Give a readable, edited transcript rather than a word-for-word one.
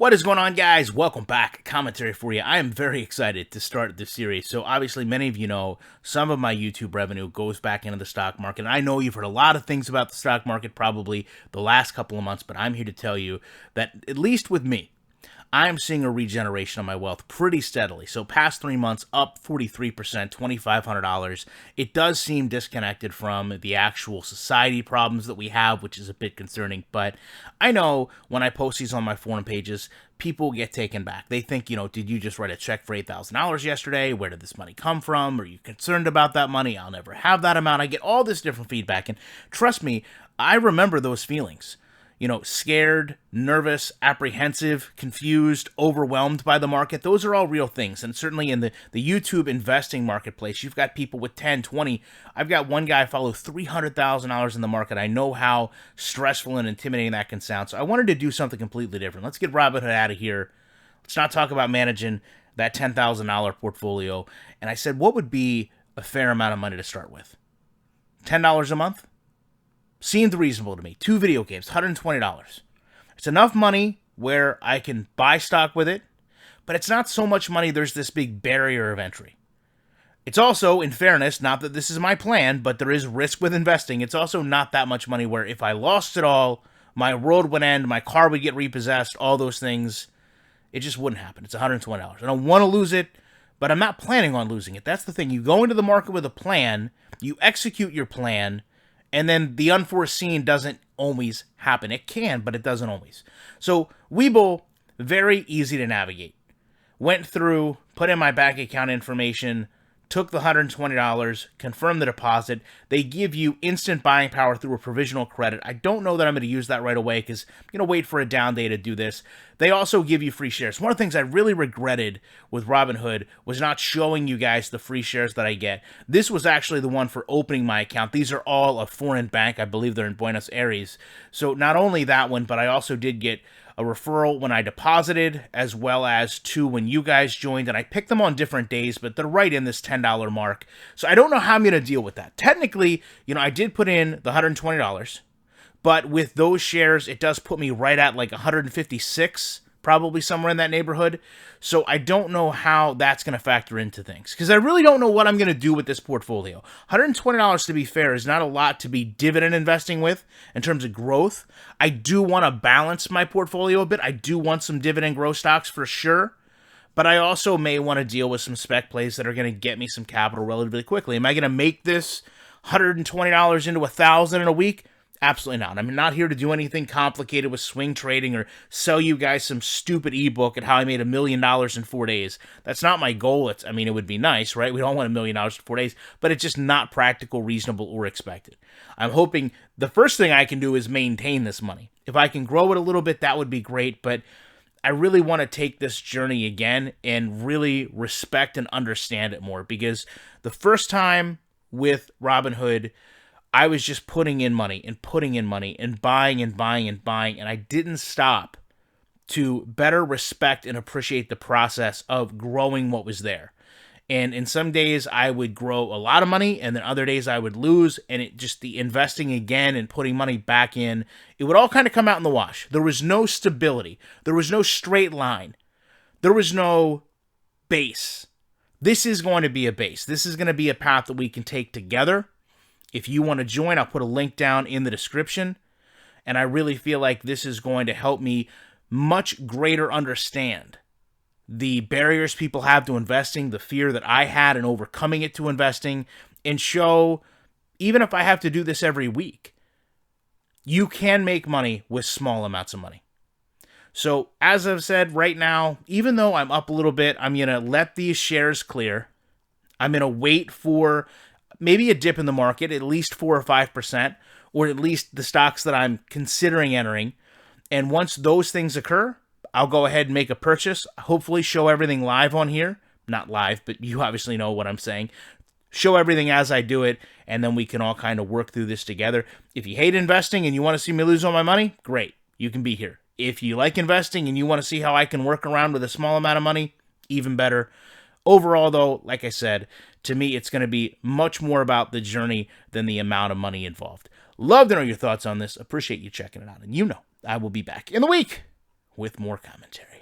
What is going on, guys? Welcome back. Commentary for you. I am very excited to start this series. So, obviously, many of you know some of my YouTube revenue goes back into the stock market. I know you've heard a lot of things about the stock market probably the last couple of months, but I'm here to tell you that, at least with me, I'm seeing a regeneration of my wealth pretty steadily. So past 3 months, up 43%, $2,500. It does seem disconnected from the actual society problems that we have, which is a bit concerning. But I know when I post these on my forum pages, people get taken back. They think, did you just write a check for $8,000 yesterday? Where did this money come from? Are you concerned about that money? I'll never have that amount. I get all this different feedback. And trust me, I remember those feelings. Scared, nervous, apprehensive, confused, overwhelmed by the market. Those are all real things. And certainly in the YouTube investing marketplace, you've got people with 10, 20. I've got one guy follow $300,000 in the market. I know how stressful and intimidating that can sound. So I wanted to do something completely different. Let's get Robinhood out of here. Let's not talk about managing that $10,000 portfolio. And I said, what would be a fair amount of money to start with? $10 a month? Seemed reasonable to me. 2 video games, $120. It's enough money where I can buy stock with it, but it's not so much money there's this big barrier of entry. It's also, in fairness, not that this is my plan, but there is risk with investing. It's also not that much money where if I lost it all, my world would end, my car would get repossessed, all those things. It just wouldn't happen. It's $120. I don't want to lose it, but I'm not planning on losing it. That's the thing. You go into the market with a plan, you execute your plan, and then the unforeseen doesn't always happen. It can, but it doesn't always. So Webull, very easy to navigate. Went through, put in my bank account information, took the $120, confirmed the deposit. They give you instant buying power through a provisional credit. I don't know that I'm going to use that right away because I'm going to wait for a down day to do this. They also give you free shares. One of the things I really regretted with Robinhood was not showing you guys the free shares that I get. This was actually the one for opening my account. These are all a foreign bank. I believe they're in Buenos Aires. So not only that one, but I also did get a referral when I deposited, as well as 2 when you guys joined, and I picked them on different days, but they're right in this $10 mark. So I don't know how I'm going to deal with that. Technically, I did put in the $120, but with those shares, it does put me right at like 156, probably somewhere in that neighborhood. So I don't know how that's going to factor into things, because I really don't know what I'm going to do with this portfolio. $120, to be fair, is not a lot to be dividend investing with in terms of growth. I do want to balance my portfolio a bit. I do want some dividend growth stocks for sure, but I also may want to deal with some spec plays that are going to get me some capital relatively quickly. Am I going to make this $120 into $1,000 in a week? Absolutely not. I'm not here to do anything complicated with swing trading or sell you guys some stupid ebook at how I made $1 million in 4 days. That's not my goal. It would be nice, right? We don't want $1 million in 4 days, but it's just not practical, reasonable, or expected. I'm hoping the first thing I can do is maintain this money. If I can grow it a little bit, that would be great, but I really want to take this journey again and really respect and understand it more, because the first time with Robinhood, I was just putting in money and putting in money and buying and buying and buying, and I didn't stop to better respect and appreciate the process of growing what was there. And in some days, I would grow a lot of money, and then other days I would lose, and the investing again and putting money back in, it would all kind of come out in the wash. There was no stability. There was no straight line. There was no base. This is going to be a base. This is going to be a path that we can take together. If you want to join, I'll put a link down in the description. And I really feel like this is going to help me much greater understand the barriers people have to investing, the fear that I had in overcoming it to investing, and show, even if I have to do this every week, you can make money with small amounts of money. So as I've said right now, even though I'm up a little bit, I'm going to let these shares clear. I'm going to wait for maybe a dip in the market, at least 4 or 5%, or at least the stocks that I'm considering entering. And once those things occur, I'll go ahead and make a purchase, hopefully show everything live on here. Not live, but you obviously know what I'm saying. Show everything as I do it, and then we can all kind of work through this together. If you hate investing and you want to see me lose all my money, great, you can be here. If you like investing and you want to see how I can work around with a small amount of money, even better. Overall, though, like I said, to me, it's going to be much more about the journey than the amount of money involved. Love to know your thoughts on this. Appreciate you checking it out. And I will be back in the week with more commentary.